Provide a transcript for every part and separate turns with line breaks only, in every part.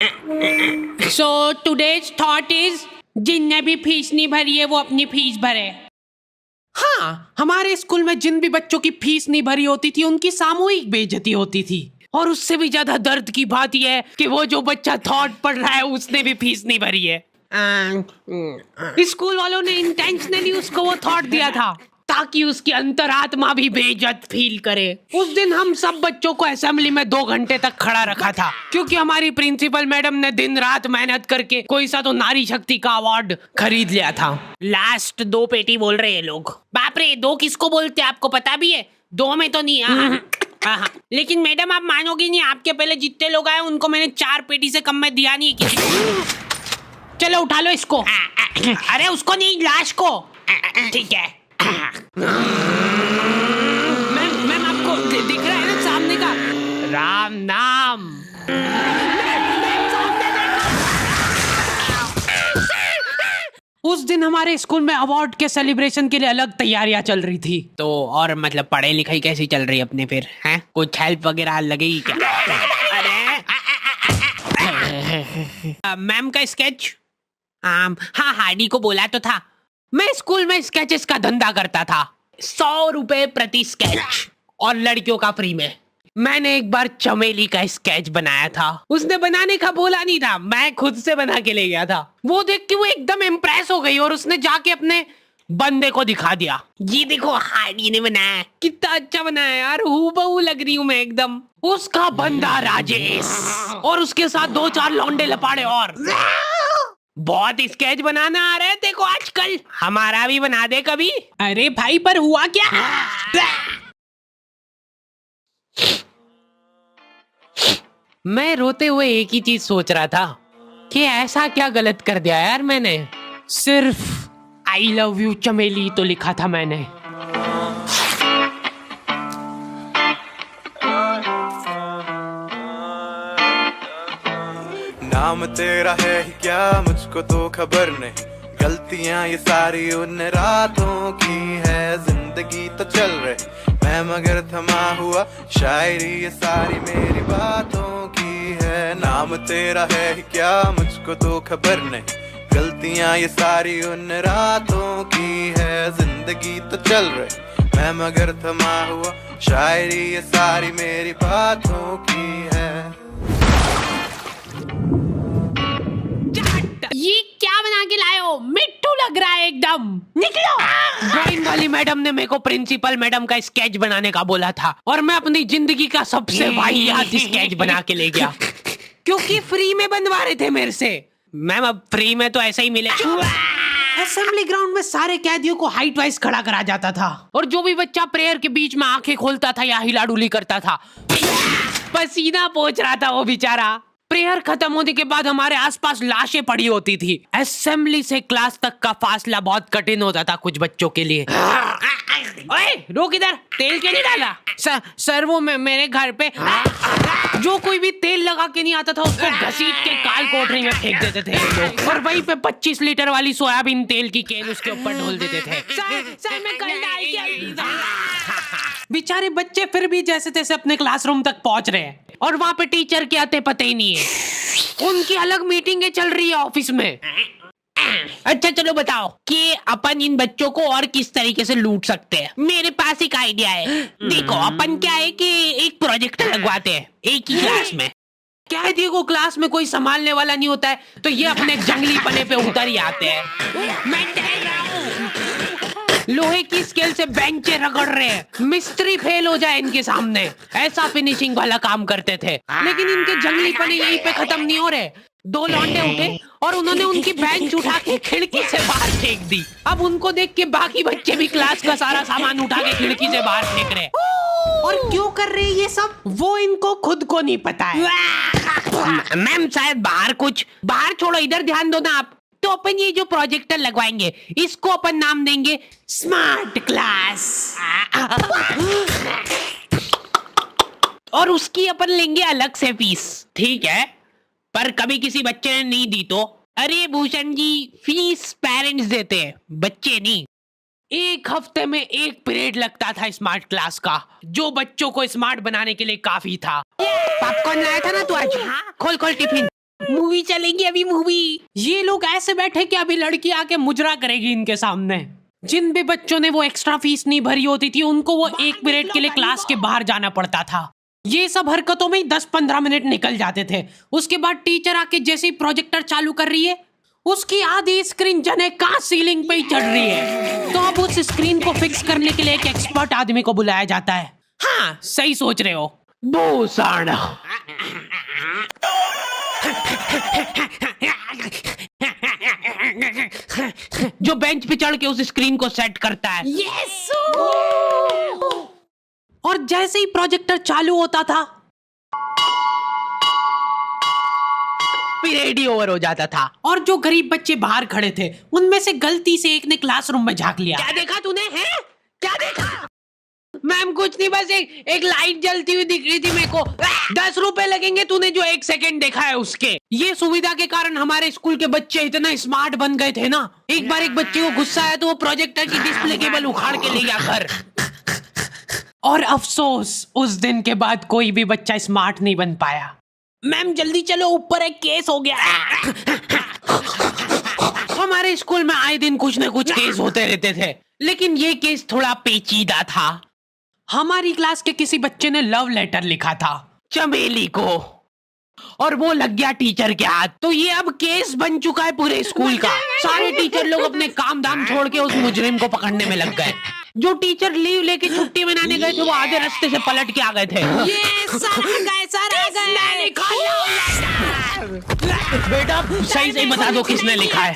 So today's thought is जिनने भी fees नहीं भरी है वो अपनी फीस भरे। हाँ, हमारे स्कूल में जिन भी बच्चों की फीस नहीं भरी होती थी उनकी सामूहिक बेइज्जती होती थी। और उससे भी ज्यादा दर्द की बात यह है कि वो जो बच्चा थॉट पढ़ रहा है उसने भी फीस नहीं भरी है। स्कूल वालों ने इंटेंशनली उसको वो थॉट दिया था ताकि उसकी अंतरात्मा भी बेइज्जत फील करे। उस दिन हम सब बच्चों को असेंबली में 2 घंटे तक खड़ा रखा था क्योंकि हमारी प्रिंसिपल मैडम ने दिन रात मेहनत करके कोई सा तो नारी शक्ति का अवार्ड खरीद लिया था। लास्ट 2 पेटी बोल रहे हैं लोग। बाप रे, 2 किसको बोलते हैं आपको पता भी है? 2 में तो नहीं। हाँ। लेकिन मैडम आप मानोगी नहीं, आपके पहले जितने लोग आए उनको मैंने 4 पेटी से कम में दिया नहीं किसी को। चलो उठा लो इसको। अरे उसको नहीं, लाश को। ठीक है। मैम आपको दिख रहा है ना सामने का राम नाम। उस दिन हमारे स्कूल में अवार्ड के सेलिब्रेशन के लिए अलग तैयारियां चल रही थी। तो और मतलब पढ़ाई लिखाई कैसी चल रही है अपने फिर? हैं कुछ हेल्प वगैरह लगेगी क्या? अरे मैम का स्केच। हाँ, हार्डी को बोला तो था। मैं स्कूल में स्केचेस का धंधा करता था, 100 रुपए प्रति स्केच और लड़कियों का फ्री में। मैंने एक बार चमेली का स्केच बनाया था। उसने बनाने का बोला नहीं था, मैं खुद से बना के ले गया था। वो देख के वो एकदम इम्प्रेस हो गई और उसने जाके अपने बंदे को दिखा दिया। ये देखो हार्डी ने बनाया, कितना अच्छा बनाया यार, हूबहू लग रही हूँ मैं एकदम। उसका बंदा राजेश और उसके साथ 2-4 लौंडे लपाड़े और। बहुत स्केच बनाना आ रहे थे को आजकल, हमारा भी बना दे कभी। अरे भाई पर हुआ क्या? मैं रोते हुए एक ही चीज सोच रहा था कि ऐसा क्या गलत कर दिया यार मैंने। सिर्फ आई लव यू चमेली तो लिखा था मैंने।
नाम तेरा है ही क्या मुझको तो खबर नहीं, गलतियां ये सारी उन रातों की है। जिंदगी तो चल रही मैं मगर थमा हुआ, शायरी ये सारी मेरी बातों की है। नाम तेरा है ही क्या मुझको तो खबर नहीं, गलतियां ये सारी उन रातों की है। जिंदगी तो चल रही मैं मगर थमा हुआ, शायरी ये सारी मेरी बातों की है।
ये क्या बना के लाए हो? मिट्टू लग रहा है एकदम। निकलो। ड्राइंग वाली मैडम ने मेरे को प्रिंसिपल मैडम का स्केच बनाने का बोला था और मैं अपनी जिंदगी का सबसे वाहियात स्केच बना के ले गया क्योंकि फ्री में बनवा रहे थे मेरे से। मैम अब फ्री में तो ऐसा ही मिले। असेंबली ग्राउंड में सारे कैदियों को हाइट वाइज खड़ा करा जाता था और जो भी बच्चा प्रेयर के बीच में आंखें खोलता था या हिलाडुली करता था, पसीना पोंछ रहा था वो बेचारा। प्रेयर खत्म होने के बाद हमारे आसपास लाशें पड़ी होती थी। असेंबली से क्लास तक का फासला बहुत कठिन होता था कुछ बच्चों के लिए। ओए रोक इधर, तेल क्यों नहीं डाला? सर वो मेरे घर पे जो कोई भी तेल लगा के नहीं आता था उसको घसीट के काल कोठरी में फेंक देते थे लोग और वहीं पे 25 लीटर वाली सोयाबीन तेल की केन उसके ऊपर ढोल देते थे। सर मैं कल डाल के। बेचारे बच्चे फिर भी जैसे तैसे अपने क्लासरूम तक पहुंच रहे हैं और वहां पे टीचर के आते पता ही नहीं है। उनकी अलग मीटिंगें चल रही है ऑफिस में। अच्छा चलो बताओ कि अपन इन बच्चों को और किस तरीके से लूट सकते हैं। मेरे पास एक आइडिया है। देखो अपन क्या है कि एक प्रोजेक्टर लगवाते हैं एक ही क्लास में। कैदियों को क्लास में कोई संभालने वाला नहीं होता है तो ये अपने जंगली पने पे उतर ही आते हैं। मैं कह रहा हूँ लोहे की स्केल से बेंचे रगड़ रहे हैं, मिस्त्री फेल हो जाए इनके सामने, ऐसा फिनिशिंग वाला काम करते थे। लेकिन इनके जंगली पने यहीं पे खत्म नहीं हो रहे। 2 लौंडे उठे और उन्होंने उनकी बेंच उठा के खिड़की से बाहर फेंक दी। अब उनको देख के बाकी बच्चे भी क्लास का सारा सामान उठा के खिड़की से बाहर फेंक रहे। और क्यों कर रहे हैं ये सब वो इनको खुद को नहीं पता है। मैम शायद बाहर छोड़ो, इधर ध्यान दो ना आप। तो अपन ये जो प्रोजेक्टर लगवाएंगे इसको अपन नाम देंगे स्मार्ट क्लास और उसकी अपन लेंगे अलग से फीस। ठीक है, पर कभी किसी बच्चे ने नहीं दी तो? अरे भूषण जी, फीस पेरेंट्स देते हैं, बच्चे नहीं। 1 हफ्ते में 1 पीरियड लगता था स्मार्ट क्लास का, जो बच्चों को स्मार्ट बनाने के लिए काफी था। पॉपकॉर्न लाया था ना तू आज? खोल टिफिन। मूवी चलेगी अभी मूवी। ये लोग ऐसे बैठे कि अभी लड़की आके मुजरा करेगी इनके सामने। जिन भी बच्चों ने वो एक्स्ट्रा फीस नहीं भरी होती थी उनको वो 1 पीरियड के लिए क्लास के बाहर जाना पड़ता था। ये सब हरकतों में ही 10-15 मिनट निकल जाते थे। उसके बाद टीचर आके जैसे ही प्रोजेक्टर चालू कर रही है उसकी आधी स्क्रीन जने का सीलिंग पे ही चढ़ रही है। तो अब उस स्क्रीन को फिक्स करने के लिए एक एक्सपर्ट आदमी को बुलाया जाता है। हाँ सही सोच रहे हो। भूसाड़ा जो बेंच पे चढ़ के उस स्क्रीन को सेट करता है। यस। और जैसे ही प्रोजेक्टर चालू होता था पीरियड ही ओवर हो जाता था। और जो गरीब बच्चे बाहर खड़े थे उनमें से गलती से एक ने क्लासरूम में झांक लिया। क्या देखा तूने? है क्या देखा? मैम कुछ नहीं, बस एक लाइट जलती हुई दिख रही थी मेरे को। 10 रुपए लगेंगे तूने जो 1 सेकंड देखा है उसके। ये सुविधा के कारण हमारे स्कूल के बच्चे इतना स्मार्ट बन गए थे ना। एक बार एक बच्चे को गुस्सा आया तो वो प्रोजेक्टर की डिस्प्ले केबल उखाड़ के ले गया घर। और अफसोस उस दिन के बाद कोई भी बच्चा स्मार्ट नहीं बन पाया। मैम जल्दी चलो, ऊपर एक केस हो गया। हमारे स्कूल में आए दिन कुछ न कुछ केस होते रहते थे, लेकिन ये केस थोड़ा पेचीदा था। हमारी क्लास के किसी बच्चे ने लव लेटर लिखा था चमेली को और वो लग गया टीचर के हाथ। तो ये अब केस बन चुका है पूरे स्कूल का। सारे टीचर लोग अपने काम धाम छोड़ के उस मुजरिम को पकड़ने में लग गए। जो टीचर लीव लेके छुट्टी मनाने गए थे वो आधे रास्ते से पलट के आ गए थे। ये सर आ गए। बेटा सही सही बता दो किसने लिखा है।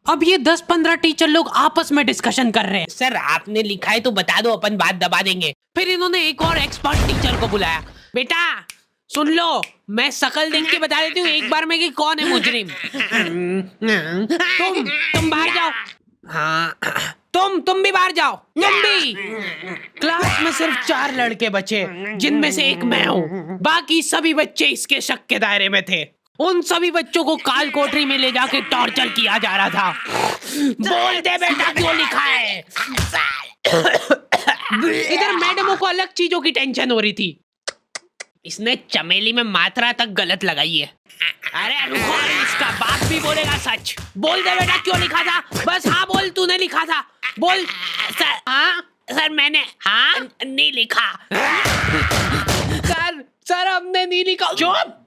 अब ये 10-15 टीचर लोग आपस में डिस्कशन कर रहे हैं। सर आपने लिखा है तो बता दो, अपन बात दबा देंगे। फिर इन्होंने एक और एक्सपर्ट टीचर को बुलाया। बेटा सुन लो, मैं शक्ल देख के बता देती हूँ एक बार में कि कौन है मुजरिम। तुम बाहर जाओ। हाँ तुम भी बाहर जाओ। तुम भी। क्लास में सिर्फ 4 लड़के बचे जिनमें से एक मैं हूँ। बाकी सभी बच्चे इसके शक के दायरे में थे। उन सभी बच्चों को काल कोठरी में ले जाके टॉर्चर किया जा रहा था। बोल दे बेटा क्यों लिखा है। इधर मैडमों को अलग चीजों की टेंशन हो रही थी। इसने चमेली में मात्रा तक गलत लगाई है। अरे रुको, इसका बाप भी बोलेगा सच। बोल दे बेटा क्यों लिखा था। बस हाँ बोल, तूने लिखा था। बोल। सर हाँ सर मैंने हाँ नहीं लिखा। सर हमने नहीं लिखा। चुप।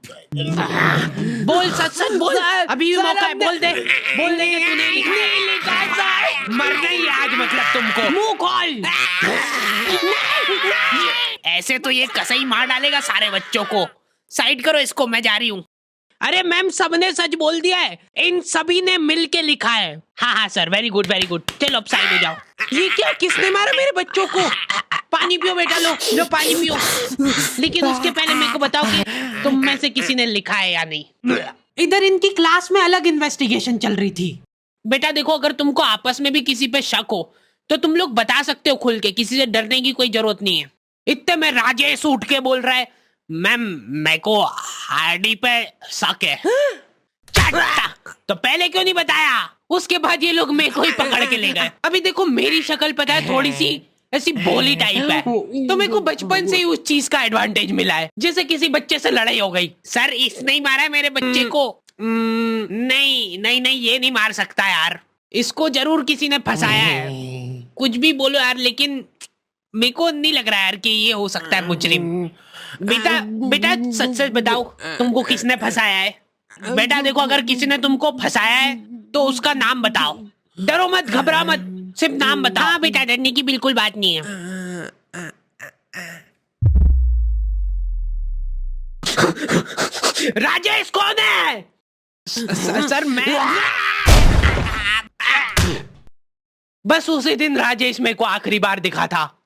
बोल सच बोल। अभी भी मौका है, बोल दे। बोल दे कि तूने लिखा सर। मरना ही आज मतलब तुमको। मुंह खोल। ऐसे तो ये कसई मार डालेगा सारे बच्चों को। साइड करो इसको, मैं जा रही हूँ। अरे मैम सबने सच बोल दिया है, इन सभी ने मिल के लिखा है। हाँ sir, very good very good. चलो अब साइड हो जाओ। ये क्या, किसने मारा मेरे बच्चों को? पानी पियो बेटा, लो पानी पियो। लेकिन उसके पहले मेरे को बताओ कि तुम में से किसी ने लिखा है या नहीं। इधर इनकी क्लास में अलग इन्वेस्टिगेशन चल रही थी। बेटा देखो, अगर तुमको आपस में भी किसी पे शक हो तो तुम लोग बता सकते हो खुल के, किसी से डरने की कोई जरूरत नहीं है। इतने में राजेश उठ के बोल रहा है, मैम मेरे को हार्डी पे शक है। तो पहले क्यों नहीं बताया? उसके बाद ये लोग मेरे को ही पकड़ के ले गए। अभी देखो मेरी शक्ल पता है थोड़ी सी ऐसी भोली टाइप है, तो मेरे को बचपन से ही उस चीज का एडवांटेज मिला है। जैसे किसी बच्चे से लड़ाई हो गई, सर इसने ही मारा है मेरे बच्चे को। नहीं ये नहीं मार सकता यार, इसको जरूर किसी ने फंसाया है। कुछ भी बोलो यार, लेकिन मेरे को नहीं लग रहा यार कि ये हो सकता है मुजरिम। बेटा सच बताओ, तुमको किसने फंसाया है? बेटा देखो, अगर किसी ने तुमको फंसाया है तो उसका नाम बताओ। डरो मत, घबरा मत, सिर्फ नाम बताओ। हाँ बेटा, डरने की बिल्कुल बात नहीं है। राजेश कौन है? सर मैं। बस उसी दिन राजेश मेरे को आखिरी बार दिखा था,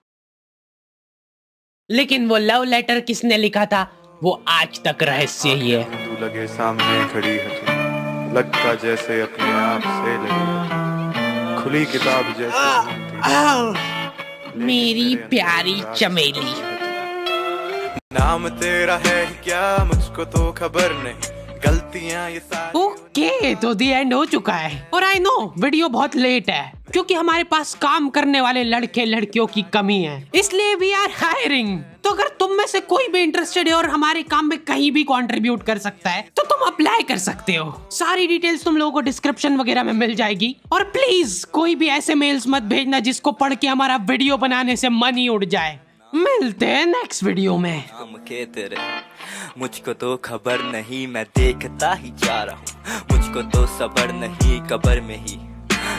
लेकिन वो लव लेटर किसने लिखा था वो आज तक रहस्य ही है।
तू लगे सामने खड़ी है तू, लगता जैसे अपने आप से लगी, खुली किताब जैसे
मेरी प्यारी चमेली।
नाम तेरा है क्या मुझको तो खबर नहीं, गलतियां ये सारी।
ओके, तो दी एंड हो चुका है। और आई नो वीडियो बहुत लेट है, क्योंकि हमारे पास काम करने वाले लड़के लड़कियों की कमी है, इसलिए वी आर हायरिंग। तो अगर तुम में से कोई भी इंटरेस्टेड है और हमारे काम में कहीं भी कंट्रीब्यूट कर सकता है तो तुम अप्लाई कर सकते हो। सारी डिटेल्स तुम लोगों को डिस्क्रिप्शन वगैरह में मिल जाएगी। और प्लीज कोई भी ऐसे मेल्स मत भेजना जिसको पढ़ के हमारा वीडियो बनाने से मन ही उड़ जाए। मिलते हैं नेक्स्ट वीडियो में।
नाम के तेरे मुझको तो खबर नहीं, मैं देखता ही जा रहा हूँ। मुझको तो सबर नहीं, कबर में ही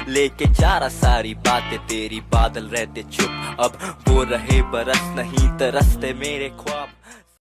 लेके जा रहा सारी बातें तेरी। बादल रहते चुप, अब वो रहे बरस नहीं, तरसते मेरे ख्वाब।